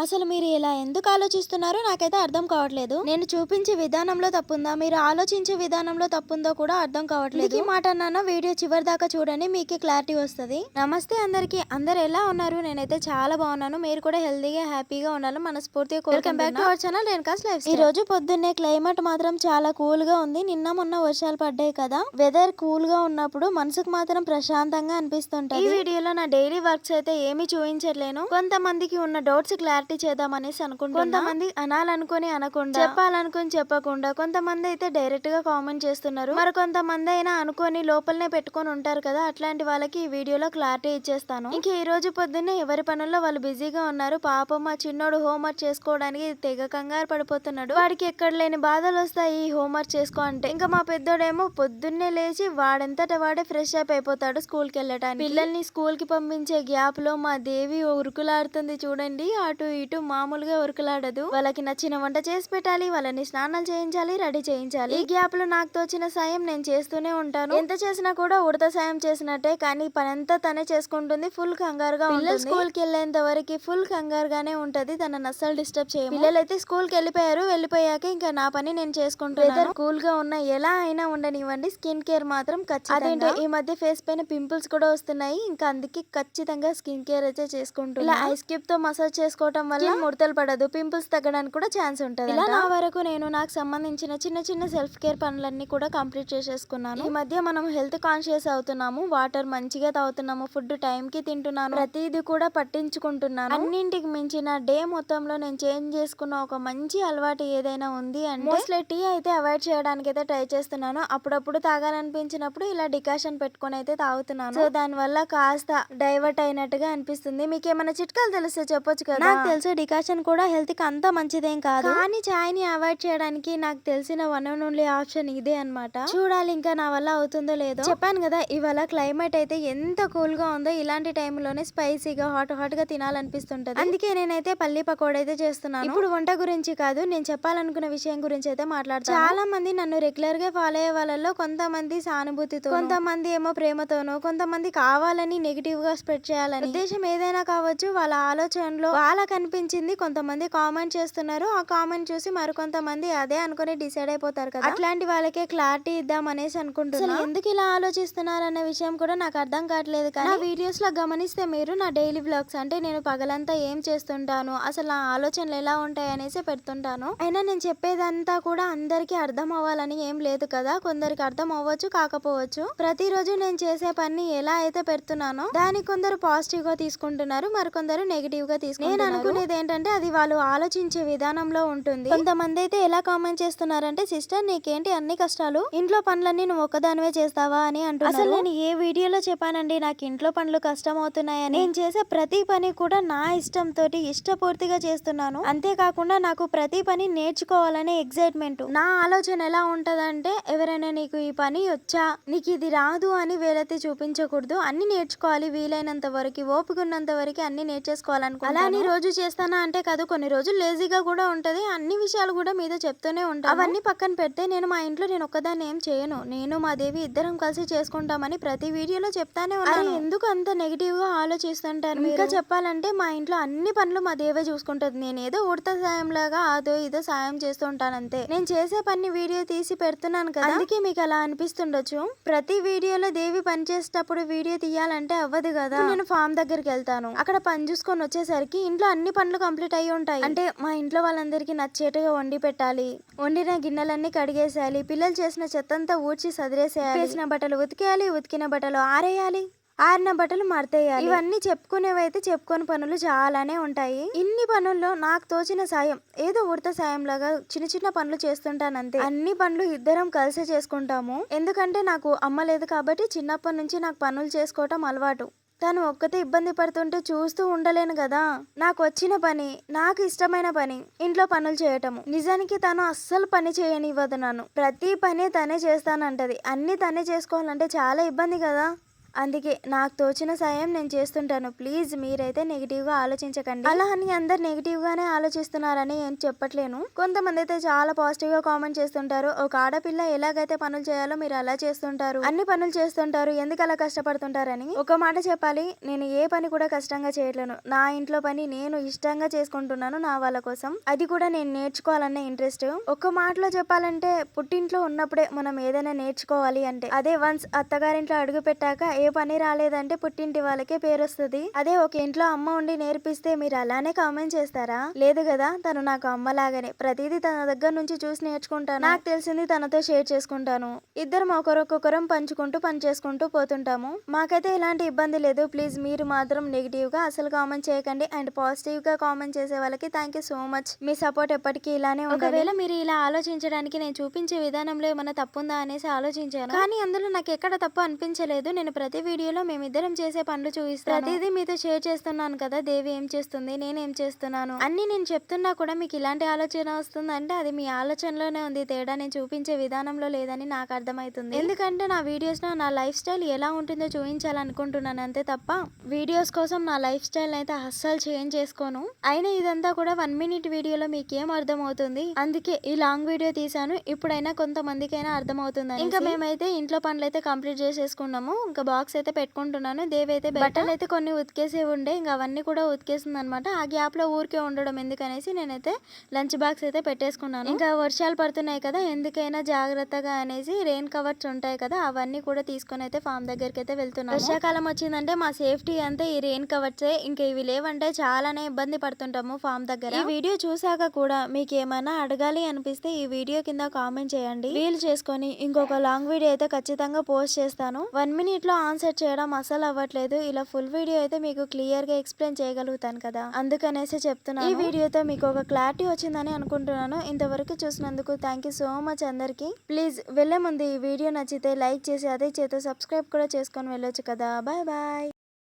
అసలు మీరు ఇలా ఎందుకు ఆలోచిస్తున్నారో నాకైతే అర్థం కావట్లేదు. నేను చూపించే విధానంలో తప్పుందా, మీరు ఆలోచించే విధానంలో తప్పుందో కూడా అర్థం కావట్లేదు. ఈ మాట అన్నానో వీడియో చివరి దాకా చూడండి, మీకు క్లారిటీ వస్తుంది. నమస్తే అందరికి, అందరు ఎలా ఉన్నారు? నేనైతే చాలా బాగున్నాను. మీరు కూడా హెల్తీగా హ్యాపీగా ఉండాలని మనస్ఫూర్తిగా కోరుకుంటున్నాను. Welcome back to our channel Renuka's life style. ఈ రోజు పొద్దున్నే క్లైమేట్ మాత్రం చాలా కూల్ గా ఉంది. నిన్న మొన్న వర్షాలు పడ్డాయి కదా, వెదర్ కూల్ గా ఉన్నప్పుడు మనసుకు మాత్రం ప్రశాంతంగా అనిపిస్తుంటది. ఈ వీడియోలో నా డైలీ వర్క్స్ అయితే ఏమీ చూపించట్లేను. కొంతమందికి ఉన్న డౌట్స్ క్లారిటీ చేద్దామనేసి అనుకుంటున్నా. కొంతమంది అనాలనుకుని అనకుండా, చెప్పాలనుకుని చెప్పకుండా, కొంతమంది అయితే డైరెక్ట్ గా కామెంట్ చేస్తున్నారు. మరి కొంతమంది అయినా అనుకొని లోపలనే పెట్టుకొని ఉంటారు కదా, అట్లాంటి వాళ్ళకి ఈ వీడియోలో క్లారిటీ ఇచ్చేస్తాను. ఇంక ఈ రోజు పొద్దున్నే ఎవరి పనుల్లో వాళ్ళు బిజీగా ఉన్నారు. పాపం మా చిన్నోడు హోంవర్క్ చేసుకోవడానికి తెగ కంగారు పడిపోతున్నాడు. వాడికి ఎక్కడ లేని బాధలు వస్తాయి ఈ హోంవర్క్ చేసుకో అంటే. ఇంకా మా పెద్దోడేమో పొద్దున్నే లేచి వాడంతట వాడే ఫ్రెష్ అప్ అయిపోతాడు స్కూల్ కి వెళ్ళటానికి. పిల్లల్ని స్కూల్ కి పంపించే గ్యాప్ లో మా దేవి ఉరుకులాడుతుంది చూడండి. అటు ఇటు మామూలుగా ఉరుకులాడదు. వాళ్ళకి నచ్చిన వంట చేసి పెట్టాలి, వాళ్ళని స్నానాలు చేయించాలి, రెడీ చేయించాలి. ఈ గ్యాప్ లో నాకు తోచిన సాయం నేను చేస్తూనే ఉంటాను. ఎంత చేసినా కూడా ఉడత సాయం చేసినట్టే, కానీ పని అంతా తనే చేసుకుంటుంది. ఫుల్ కంగారుగా ఉంటుంది. స్కూల్ కి వెళ్ళేంత వరకు ఫుల్ కంగారుగానే ఉంటది. తనని అస్సలు డిస్టర్బ్ చేయము. పిల్లలైతే స్కూల్ కి వెళ్ళిపోయారు. వెళ్ళిపోయాక ఇంకా నా పని నేను చేసుకుంటాను. వెదర్ కూల్ గా ఉన్నా ఎలా అయినా ఉండనివ్వండి, స్కిన్ కేర్ మాత్రం ఖచ్చితంగా. అదేంటో ఈ మధ్య ఫేస్ పైన పింపుల్స్ కూడా వస్తున్నాయి. ఇంకా అందుకే ఖచ్చితంగా స్కిన్ కేర్ అయితే చేసుకుంటున్నా. ఇలా ఐస్ క్యూబ్ తో మసాజ్ చేసుకోవటం వల్ల ముడతలు పడదు, పింపుల్స్ తగ్గడానికి కూడా ఛాన్స్ ఉంటుంది. ఇలా నా వరకు నేను నాకు సంబంధించిన చిన్న చిన్న సెల్ఫ్ కేర్ పనులన్నీ కూడా కంప్లీట్ చేసేసుకున్నాను. ఈ మధ్య మనం హెల్త్ కాన్షియస్ అవుతున్నాము. వాటర్ మంచిగా తాగుతున్నాము, ఫుడ్ టైం కి తింటున్నాను, ప్రతిదీ కూడా పట్టించుకుంటున్నాను. అన్నింటికి మించిన డే మొత్తంలో నేను చేంజ్ చేసుకున్న ఒక మంచి అలవాటు ఏదైనా ఉంది అంటే మోస్ట్లీ టీ అయితే అవాయిడ్ చేయడానికి అయితే ట్రై చేస్తున్నాను. అప్పుడప్పుడు తాగాలనిపించినప్పుడు ఇలా డికాషన్ పెట్టుకొని అయితే తాగుతున్నాను. సో దాని వల్ల కాస్త డైవర్ట్ అయినట్టుగా అనిపిస్తుంది. మీకు ఏమైనా చిట్కాలు తెలిస్తే చెప్పొచ్చు కదా. నాకు తెలుసు డికాషన్ కూడా హెల్త్ కి అంత మంచిదేం కాదు, కానీ చాయ్ ని అవాయిడ్ చేయడానికి నాకు తెలిసిన వన్ అండ్ ఓన్లీ ఆప్షన్ ఇదే అన్నమాట. చూడాలి ఇంకా నా వల్ల అవుతుందో లేదో. చెప్పాను కదా ఇవాళ క్లైమేట్ అయితే ఎంత కూల్ గా ఉందో, ఇలాంటి టైంలోనే స్పైసీగా హాట్ హాట్ గా తినాలనిపిస్తుంటది. అందుకే నేనైతే పల్లి పకోడా అయితే చేస్తున్నాను. ఇప్పుడు వంట గురించి కాదు, నేను చెప్పాలనుకున్న విషయం గురించి అయితే మాట్లాడతాను. చాలా మంది నన్ను రెగ్యులర్ గా ఫాలో అయ్యే వాళ్ళలో కొంతమంది సానుభూతితో, కొంతమంది ఏమో ప్రేమతోనో, కొంతమంది కావాలని నెగిటివ్ గా స్ప్రెడ్ చేయాలని. ఉద్దేశం ఏదైనా కావచ్చు, వాళ్ళ ఆలోచనలో వాళ్ళకి అనిపించింది కొంతమంది కామెంట్ చేస్తున్నారు. ఆ కామెంట్ చూసి మరికొంతమంది అదే అనుకుని డిసైడ్ అయిపోతారు కదా. అట్లాంటి వాళ్ళకే క్లారిటీ ఇద్దాం అనేసి అనుకుంటున్నా. ఎందుకు ఇలా ఆలోచిస్తున్నారు అనే విషయం కూడా నాకు అర్థం కావట్లేదు. కానీ వీడియోస్ లో గమనిస్తే మీరు నా డైలీ వ్లాగ్స్ అంటే నేను పగలంతా ఏం చేస్తుంటాను, అసలు నా ఆలోచనలు ఎలా ఉంటాయి అనేసి పెడుతుంటాను. అయినా నేను చెప్పేదంతా కూడా అందరికి అర్థం అవ్వాలని ఏం లేదు కదా. కొందరికి అర్థం అవ్వచ్చు, కాకపోవచ్చు. ప్రతిరోజు నేను చేసే పని ఎలా అయితే పెడుతున్నానో దాన్ని కొందరు పాజిటివ్ గా తీసుకుంటున్నారు, మరికొందరు నెగిటివ్ గా తీసుకుంటున్నారు. నేను అనుకునేది ఏంటంటే అది వాళ్ళు ఆలోచించే విధానంలో ఉంటుంది. కొంతమంది అయితే ఎలా కామెంట్ చేస్తున్నారంటే, సిస్టర్ నీకేంటి అన్ని కష్టాలు, ఇంట్లో పనులన్నీ నువ్వు ఒక్కదానివే చేస్తావా అని అంటున్నారు. అసలు నేను ఏ వీడియోలో చెప్పానండి నాకు ఇంట్లో పనులు కష్టం అవుతున్నాయని? నేను చేసే ప్రతి పని కూడా నా ఇష్టంతో ఇష్టపూర్తిగా చేస్తున్నాను. అంతేకాకుండా నాకు ప్రతి పని నేర్చుకోవాలనే ఎగ్జైట్మెంట్. నా ఆలోచన ఎలా ఉంటదంటే, ఎవరైనా నీకు ఈ పని వచ్చా, నీకు ఇది రాదు అని వేలైతే చూపించకూడదు. అన్ని నేర్చుకోవాలి, వీలైనంత వరకు, ఓపిక ఉన్నంత వరకు అన్ని నేర్చేసుకోవాలనుకో. అలా అని రోజు చేస్తానా అంటే కాదు, కొన్ని రోజులు లేజీగా కూడా ఉంటది. అన్ని విషయాలు కూడా మీతో చెప్తూనే ఉంటాను. అవన్నీ పక్కన పెడితే నేను మా ఇంట్లో నేను ఒక్కదాన్ని ఏం చేయను. నేను మా దేవి ఇద్దరం కలిసి చేసుకుంటామని ప్రతి వీడియోలో చెప్తానే ఉన్నాను. ఎందుకు అంత నెగిటివ్ గా ఆలోచిస్తుంటారు? ఇంకా చెప్పాలంటే మా ఇంట్లో అన్ని పనులు మా దేవే చూసుకుంటది. నేను ఏదో ఉడత సాయం లాగా అదో ఇదో సాయం చేస్తూ ఉంటాను అంతే. నేను చేసే పని వీడియో తీసి పెడుతున్నాను కదా, అందుకే మీకు అలా అనిపిస్తుండొచ్చు. ప్రతి వీడియోలో దేవి పని చేసేటప్పుడు వీడియో తీయాలంటే అవ్వదు కదా. నేను ఫామ్ దగ్గరికి వెళ్తాను, అక్కడ పని చూసుకొని వచ్చేసరికి ఇంట్లో అన్ని పనులు కంప్లీట్ అయ్యి ఉంటాయి. అంటే మా ఇంట్లో వాళ్ళందరికీ నచ్చేట్టుగా వండి పెట్టాలి, వండిన గిన్నెలన్నీ కడిగేసేయాలి, పిల్లలు చేసిన చెత్తంతా ఊడ్చి సదిరేసేయాలి, వేసిన బట్టలు ఉతికేయాలి, ఉతికిన బట్టలు ఆరేయాలి, ఆరిన బట్టలు మడతేయాలి. ఇవన్నీ చెప్పుకునేవైతే చెప్పుకొని పనులు చాలానే ఉంటాయి. ఇన్ని పనుల్లో నాకు తోచిన సాయం ఏదో ఉడత సాయం లాగా చిన్న చిన్న పనులు చేస్తుంటాను అంతే. అన్ని పనులు ఇద్దరం కలిసే చేసుకుంటాము. ఎందుకంటే నాకు అమ్మ లేదు కాబట్టి చిన్నప్పటి నుంచి నాకు పనులు చేసుకోవటం అలవాటు. తను ఒక్కతే ఇబ్బంది పడుతుంటే చూస్తూ ఉండలేను కదా. నాకు వచ్చిన పని, నాకు ఇష్టమైన పని ఇంట్లో పనులు చేయటము. నిజానికి తను అస్సలు పని చేయనివ్వదు నన్ను. ప్రతి పని తనే చేస్తానంటది. అన్ని తనే చేసుకోవాలంటే చాలా ఇబ్బంది కదా. అందుకే నాకు తోచిన సాయం నేను చేస్తుంటాను. ప్లీజ్ మీరైతే నెగిటివ్ గా ఆలోచించకండి. అలా అని అందరు నెగిటివ్ గానే ఆలోచిస్తున్నారని ఏం చెప్పట్లేను. కొంతమంది అయితే చాలా పాజిటివ్ గా కామెంట్ చేస్తుంటారు. ఒక ఆడపిల్ల ఎలాగైతే పనులు చేయాలో మీరు అలా చేస్తుంటారు, అన్ని పనులు చేస్తుంటారు, ఎందుకు అలా కష్టపడుతుంటారని. ఒక మాట చెప్పాలి, నేను ఏ పని కూడా కష్టంగా చేయట్లేను. నా ఇంట్లో పని నేను ఇష్టంగా చేసుకుంటున్నాను నా వాళ్ళ కోసం. అది కూడా నేను నేర్చుకోవాలన్న ఇంట్రెస్ట్. ఒక్క మాటలో చెప్పాలంటే పుట్టింట్లో ఉన్నప్పుడే మనం ఏదైనా నేర్చుకోవాలి అంటే, అదే వన్స్ అత్తగారింట్లో అడుగు పెట్టాక ఏ పని రాలేదంటే పుట్టింటి వాళ్ళకే పేరు వస్తుంది. అదే ఒక ఇంట్లో అమ్మ ఉండి నేర్పిస్తే మీరు అలానే కామెంట్ చేస్తారా? లేదు కదా. తను నాకు అమ్మలాగానే ప్రతిదీ తన దగ్గర నుంచి చూసి నేర్చుకుంటాను. నాకు తెలిసింది తనతో షేర్ చేసుకుంటాను. ఇద్దరం ఒకరొక్కొక్కరం పంచుకుంటూ పని చేసుకుంటూ పోతుంటాము. మాకైతే ఎలాంటి ఇబ్బంది లేదు. ప్లీజ్ మీరు మాత్రం నెగిటివ్ గా అసలు కామెంట్ చేయకండి. అండ్ పాజిటివ్ గా కామెంట్ చేసే వాళ్ళకి thank you so much. Me support ఎప్పటికీ ఇలానే ఉండాలి. ఒకవేళ మీరు ఇలా ఆలోచించడానికి నేను చూపించే విధానంలో ఏమైనా తప్పుందా అనేసి ఆలోచించాను, కానీ అందులో నాకు ఎక్కడ తప్పు అనిపించలేదు. నేను ప్రతి వీడియోలో మేమిద్దరం చేసే పనులు చూపిస్తాను. ప్రతిదీ మీతో షేర్ చేస్తున్నాను కదా. దేవి ఏం చేస్తుంది, నేనేం చేస్తున్నాను అన్ని నేను చెప్తున్నా కూడా మీకు ఇలాంటి ఆలోచన వస్తుందంటే అది మీ ఆలోచనలోనే ఉంది తేడా, నేను చూపించే విధానంలో లేదని నాకు అర్థమవుతుంది. ఎందుకంటే నా వీడియోస్ లో నా లైఫ్ స్టైల్ ఎలా ఉంటుందో చూపించాలనుకుంటున్నాను అంతే తప్ప వీడియోస్ కోసం నా లైఫ్ స్టైల్ అయితే అస్సలు చేంజ్ చేసుకోను. అయినా ఇదంతా కూడా 1 మినిట్ వీడియోలో మీకు ఏం అర్థం అవుతుంది, అందుకే ఈ లాంగ్ వీడియో తీసాను. ఇప్పుడైనా కొంతమందికైనా అర్థం అవుతుంది. ఇంకా మేమైతే ఇంట్లో పనులు అయితే కంప్లీట్ చేసేసుకున్నాము. ఇంకా బాక్స్ అయితే పెట్టుకుంటున్నాను. దేవి అయితే బట్టలు అయితే కొన్ని ఉతికేసి ఉండే, ఇంకా అవన్నీ కూడా ఉతికేసింది అనమాట. ఆ గ్యాప్ లో ఊరికే ఉండడం ఎందుకనేసి నేనైతే లంచ్ బాక్స్ అయితే పెట్టేసుకున్నాను. ఇంకా వర్షాలు పడుతున్నాయి కదా, ఎందుకైనా జాగ్రత్తగా అనేసి రెయిన్ కవర్స్ ఉంటాయి కదా, అవన్నీ కూడా తీసుకొని అయితే ఫామ్ దగ్గరికి అయితే వెళ్తున్నాను. వర్షాకాలం వచ్చిందంటే మా సేఫ్టీ అంతే ఈ రెయిన్ కవర్సే. ఇంకా ఇవి లేవంటే చాలానే ఇబ్బంది పడుతుంటాము ఫామ్ దగ్గర. ఈ వీడియో చూసాక కూడా మీకు ఏమైనా అడగాలి అనిపిస్తే ఈ వీడియో కింద కామెంట్ చేయండి. వీలు చేసుకొని ఇంకొక లాంగ్ వీడియో అయితే ఖచ్చితంగా పోస్ట్ చేస్తాను. 1 మినిట్ లో ఆన్సర్ చేయడం అసలు అవ్వట్లేదు. ఇలా ఫుల్ వీడియో అయితే మీకు క్లియర్ గా ఎక్స్ప్లెయిన్ చేయగలుగుతాను కదా, అందుకనేసి చెప్తున్నాను. ఈ వీడియోతో మీకు ఒక క్లారిటీ వచ్చిందని అనుకుంటున్నాను. ఇంతవరకు చూసినందుకు థ్యాంక్ యూ సో మచ్ అందరికి. ప్లీజ్ వెళ్లే ముందు ఈ వీడియో నచ్చితే లైక్ చేసి అదే చేత సబ్స్క్రైబ్ కూడా చేసుకొని వెళ్ళొచ్చు కదా. Bye bye.